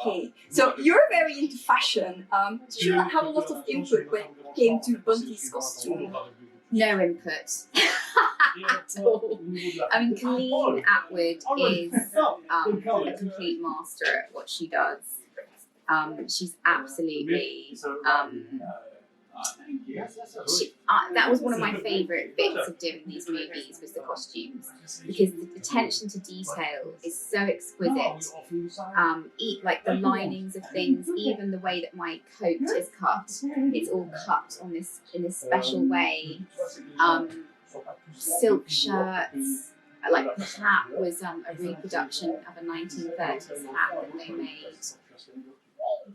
Okay, so you're very into fashion. Did you have a lot of input when it came to Bunty's costume? No input at all. I mean, Colleen Atwood is a complete master at what she does. She's absolutely. That was one of my favourite bits of doing these movies was the costumes, because the attention to detail is so exquisite. Like the linings of things, even the way that my coat is cut, it's all cut on this in this special way. Silk shirts, like the hat was a reproduction of a 1930s hat that they made.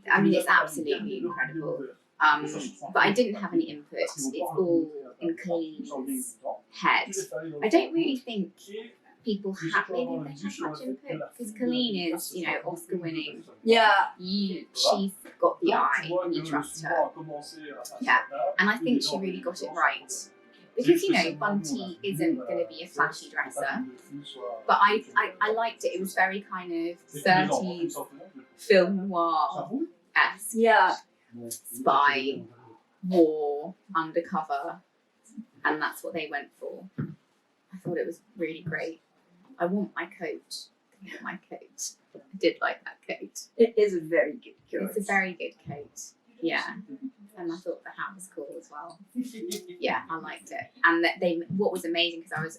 I mean, it's absolutely incredible. But I didn't have any input. It's all in Colleen's head. I don't really think people have maybe they have much input, because Colleen is, you know, Oscar winning. Yeah. She's got the eye and you trust her. Yeah. And I think she really got it right. Because, you know, Bunty isn't going to be a flashy dresser. But I liked it. It was very kind of 30s film noir-esque. Yeah. Spy, war, undercover, and that's what they went for. I thought it was really great. I want my coat. I did like that coat. It is a very good coat. It's a very good coat. Yeah. And I thought the hat was cool as well. Yeah, I liked it. And what was amazing, because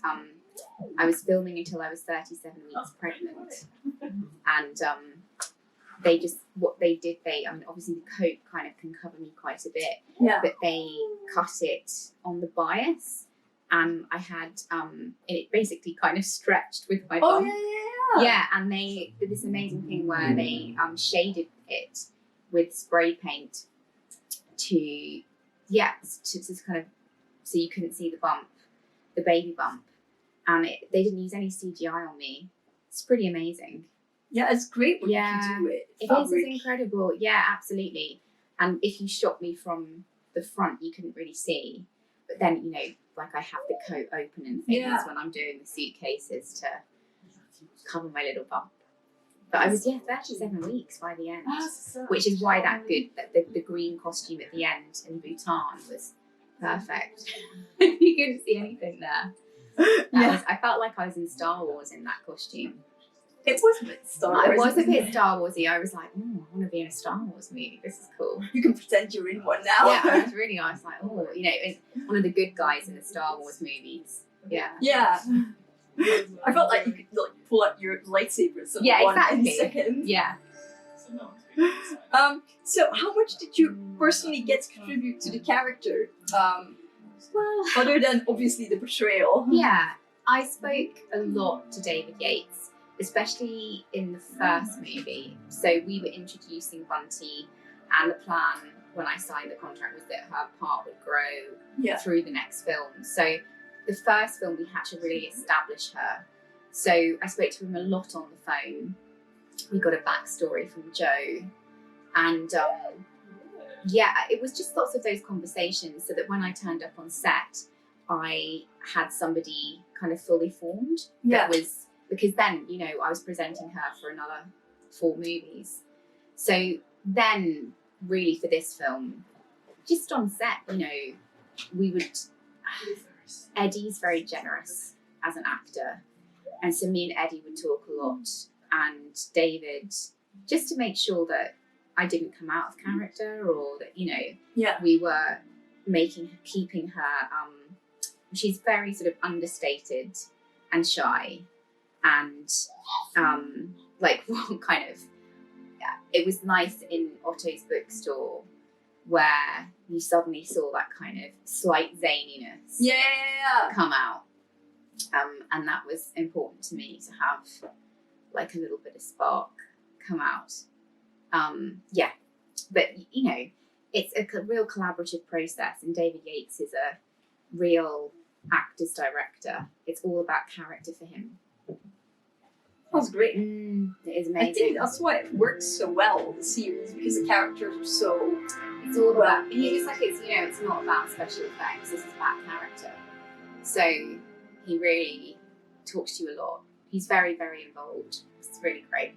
I was filming until I was 37 weeks pregnant, and I mean, obviously the coat kind of can cover me quite a bit, but they cut it on the bias, and I had, it basically kind of stretched with my bum. Yeah, and they did this amazing thing where they shaded it with spray paint to kind of, so you couldn't see the bump, the baby bump, and they didn't use any CGI on me. It's pretty amazing. Yeah, it's great when you can do it. It's incredible. Yeah, absolutely. And if you shot me from the front, you couldn't really see. But then, you know, like I have the coat open and things when I'm doing the suitcases to cover my little bump. But I was, 37 weeks by the end, which is why the green costume at the end in Bhutan was perfect. You couldn't see anything there. I felt like I was in Star Wars in that costume. It was a bit Star Wars. It was a bit Star Warsy. I was like, I want to be in a Star Wars movie. This is cool. You can pretend you're in one now. Yeah, I was like, oh, you know, one of the good guys in the Star Wars movies. Yeah. Yeah. I felt like you could pull out your lightsabers in seconds. Yeah. So how much did you personally get to contribute to the character? Well, other than obviously the portrayal. Yeah, I spoke a lot to David Yates, especially in the first movie. So we were introducing Bunty, and the plan when I signed the contract was that her part would grow through the next film. So the first film, we had to really establish her. So I spoke to him a lot on the phone. We got a backstory from Joe, and it was just lots of those conversations, so that when I turned up on set, I had somebody kind of fully formed. That was, because then, you know, I was presenting her for another 4 movies. So then, really for this film, just on set, you know, Eddie's very generous as an actor. And so me and Eddie would talk a lot, and David, just to make sure that I didn't come out of character, or that, you know, we were keeping her, she's very sort of understated and shy, and it was nice in Otto's bookstore where you suddenly saw that kind of slight zaniness come out. And that was important to me, to have like a little bit of spark come out. But you know, it's a real collaborative process, and David Yates is a real actor's director. It's all about character for him. That's great. It is amazing. I think that's why it works so well, the series, because the characters are so... It's all about... And it's like, it's, you know, it's not about special effects, this is about character. So he really talks to you a lot. He's very, very involved. It's really great.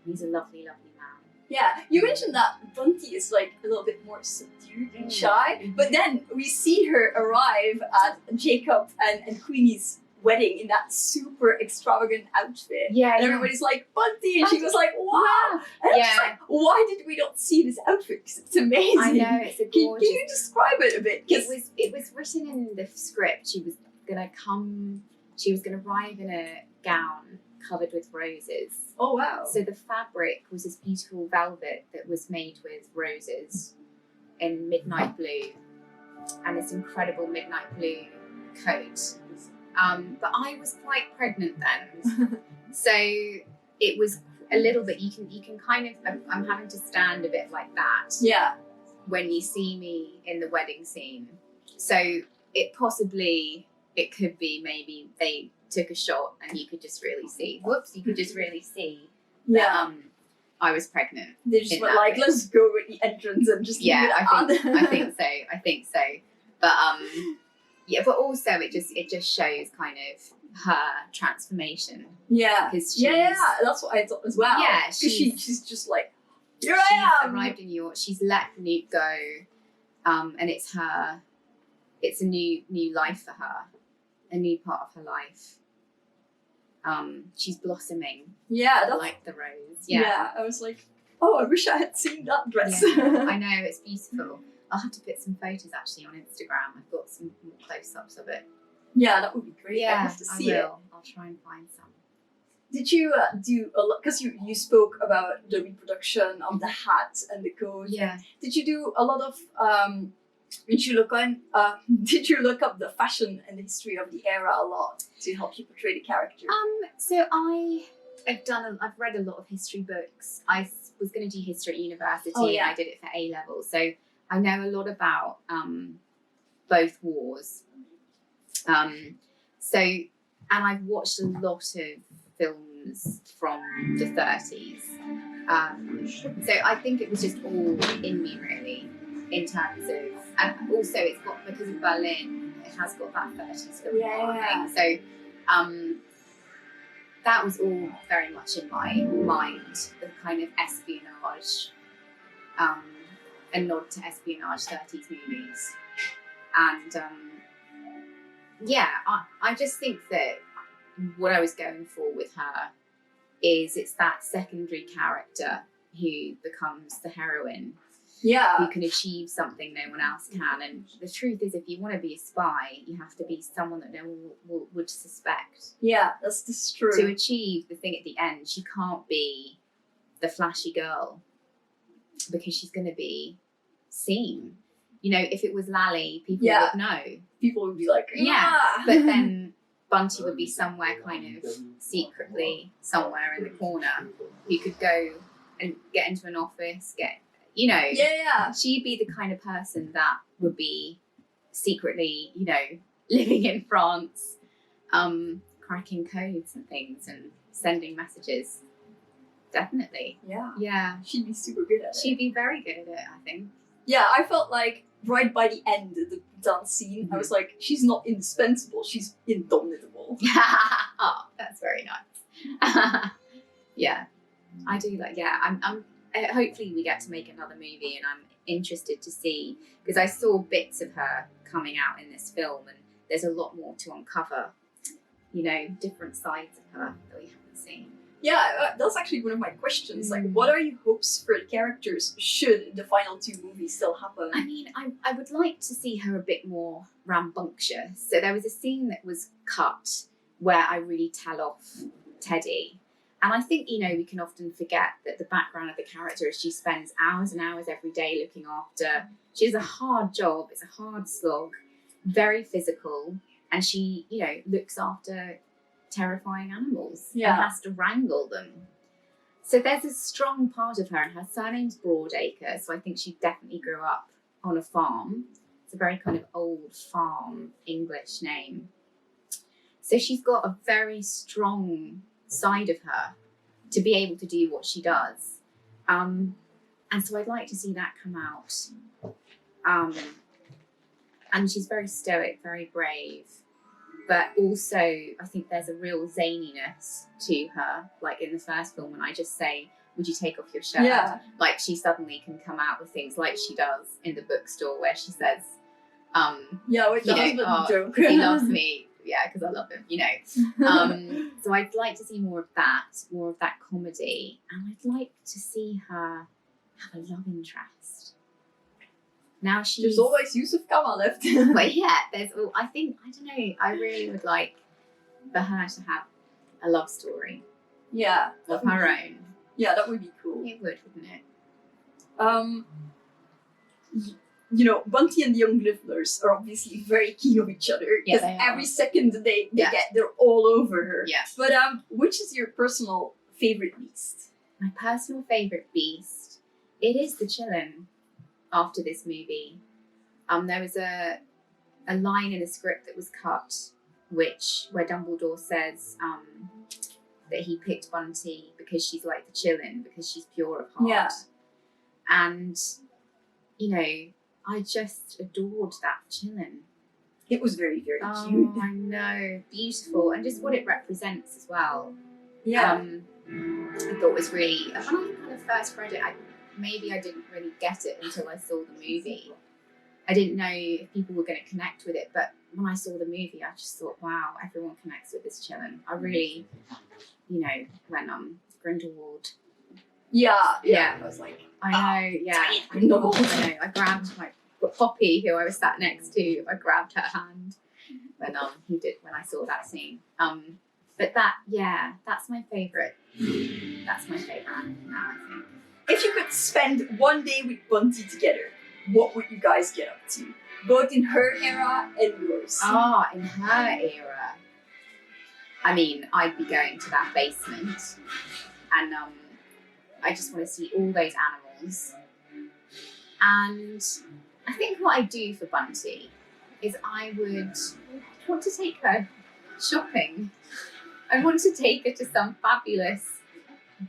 He's a lovely, lovely man. Yeah, you mentioned that Bunty is like a little bit more subdued and shy, but then we see her arrive at Jacob and Queenie's wedding in that super extravagant outfit. Yeah, and everybody's like, Bunty, and she was like, wow. And I was like, why did we not see this outfit? 'Cause it's amazing. I know, it's a Can gorgeous. you describe it a bit? It was written in the script. She was gonna arrive in a gown covered with roses. Oh wow. So the fabric was this beautiful velvet that was made with roses in midnight blue, and this incredible midnight blue coat. But I was quite pregnant then, so it was a little bit. You can kind of. I'm having to stand a bit like that. Yeah. When you see me in the wedding scene, so it could be maybe they took a shot and you could just really see. Whoops! You could just really see. That, I was pregnant. They just went like, let's go with the entrance and just leave it I think so. But yeah, but also it just shows kind of her transformation. Yeah. Because that's what I thought as well. Yeah, because she's just like, here I am. Arrived in New York. She's let Newt go, and it's a new life for her, a new part of her life. She's blossoming. Yeah, that's like the rose. Yeah, I was like, oh, I wish I had seen that dress. Yeah, I know, it's beautiful. I'll have to put some photos actually on Instagram. I've got some more close-ups of it. Yeah, that would be great. Yeah, I have to see it. I'll try and find some. Did you do a lot? Because you spoke about the reproduction of the hat and the coat. Yeah. Did you do a lot of? Did you look up the fashion and the history of the era a lot to help you portray the character? So I've read a lot of history books. I was going to do history at university. Oh, yeah. And I did it for A level, so I know a lot about both wars. And I've watched a lot of films from the 30s. So I think it was just all in me really, in terms of, and also it's got, because of Berlin, it has got that 30s film thing. So that was all very much in my mind, the kind of espionage, a nod to espionage 30s movies. And I just think that what I was going for with her is it's that secondary character who becomes the heroine, who can achieve something no one else can. And the truth is, if you want to be a spy, you have to be someone that no one would suspect. Yeah, that's true. To achieve the thing at the end, she can't be the flashy girl because she's going to be seen. You know, if it was Lally, people would know. People would be like, but then Bunty would be somewhere kind of secretly, somewhere in the corner, who could go and get into an office, she'd be the kind of person that would be secretly, living in France, cracking codes and things and sending messages. Definitely. Yeah. She'd be super good at it. She'd be very good at it, I think. Yeah, I felt like right by the end of the dance scene, I was like, she's not indispensable, she's indomitable. Oh, that's very nice. Yeah, I do like. Yeah, I'm. Hopefully, we get to make another movie, and I'm interested to see, because I saw bits of her coming out in this film, and there's a lot more to uncover. Different sides of her that we haven't seen. Yeah, that's actually one of my questions. Like, what are your hopes for the characters should the final two movies still happen? I mean, I would like to see her a bit more rambunctious. So there was a scene that was cut where I really tell off Teddy. And I think, we can often forget that the background of the character is she spends hours and hours every day looking after. She has a hard job. It's a hard slog, very physical. And she, looks after terrifying animals and has to wrangle them. So there's a strong part of her, and her surname's Broadacre, so I think she definitely grew up on a farm. It's a very kind of old farm English name. So she's got a very strong side of her to be able to do what she does. And so I'd like to see that come out. And she's very stoic, very brave. But also, I think there's a real zaniness to her. Like in the first film, when I just say, would you take off your shirt? Yeah. Like she suddenly can come out with things like she does in the bookstore where she says, Yeah, with the husband joke. he loves me. Yeah, because I love him, you know. So I'd like to see more of that comedy, and I'd like to see her have a love interest. Now There's always Yusuf Kama left. But yeah, I don't know, I really would like for her to have a love story. Yeah. Of her own. Yeah, that would be cool. It would, wouldn't it? You know, Bunty and the Young Livners are obviously very keen on each other because every second they get, they're all over her. Yeah. But which is your personal favorite beast? My personal favorite beast, it is the Chillin. After this movie, there was a line in the script that was cut, where Dumbledore says that he picked Bunty because she's like the Chillin, because she's pure of heart. Yeah. And you know, I just adored that Chillin. It was very, very cute. Oh, I know, beautiful, and just what it represents as well. Yeah. I thought was really, when I kind of first read it, maybe I didn't really get it until I saw the movie. I didn't know if people were going to connect with it, but when I saw the movie, I just thought, wow, everyone connects with this Chillin. I really, you know, when Grindelwald. Yeah. I was like, I know, I know. I grabbed my Poppy, who I was sat next to. I grabbed her hand when I saw that scene. But that's my favourite. That's my favourite now, I think. If you could spend one day with Bunty together, what would you guys get up to? Both in her era and yours. In her era. I mean, I'd be going to that basement, and I just want to see all those animals. And I think what I'd do for Bunty is I would want to take her shopping. I want to take her to some fabulous,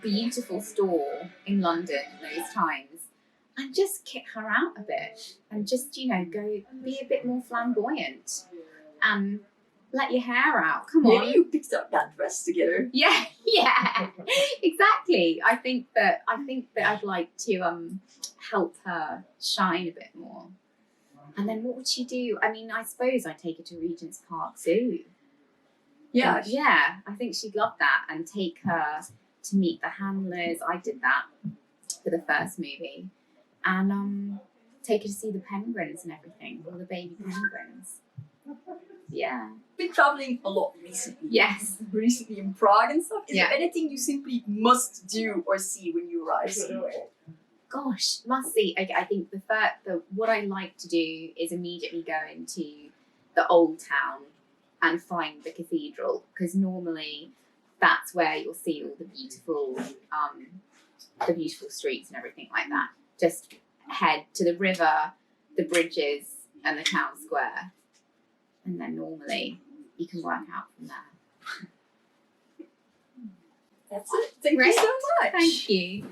beautiful store in London in those times and just kick her out a bit and just, you know, go be a bit more flamboyant and let your hair out. Come on. Maybe you picked up that dress together. Yeah, exactly. I think that I'd like to help her shine a bit more. And then what would she do? I mean, I suppose I'd take her to Regent's Park Zoo. Yeah. Yeah, I think she'd love that, and take her to meet the handlers. I did that for the first movie. And take her to see the penguins and everything, all the baby penguins. Yeah. Been traveling a lot recently. Yes. Recently in Prague and stuff. Is there anything you simply must do or see when you arrive somewhere? Gosh, must see. I think what I like to do is immediately go into the old town and find the cathedral, because normally that's where you'll see all the beautiful streets and everything like that. Just head to the river, the bridges, and the town square, and then normally you can work out from there. That's it. Thank you so much. Thank you.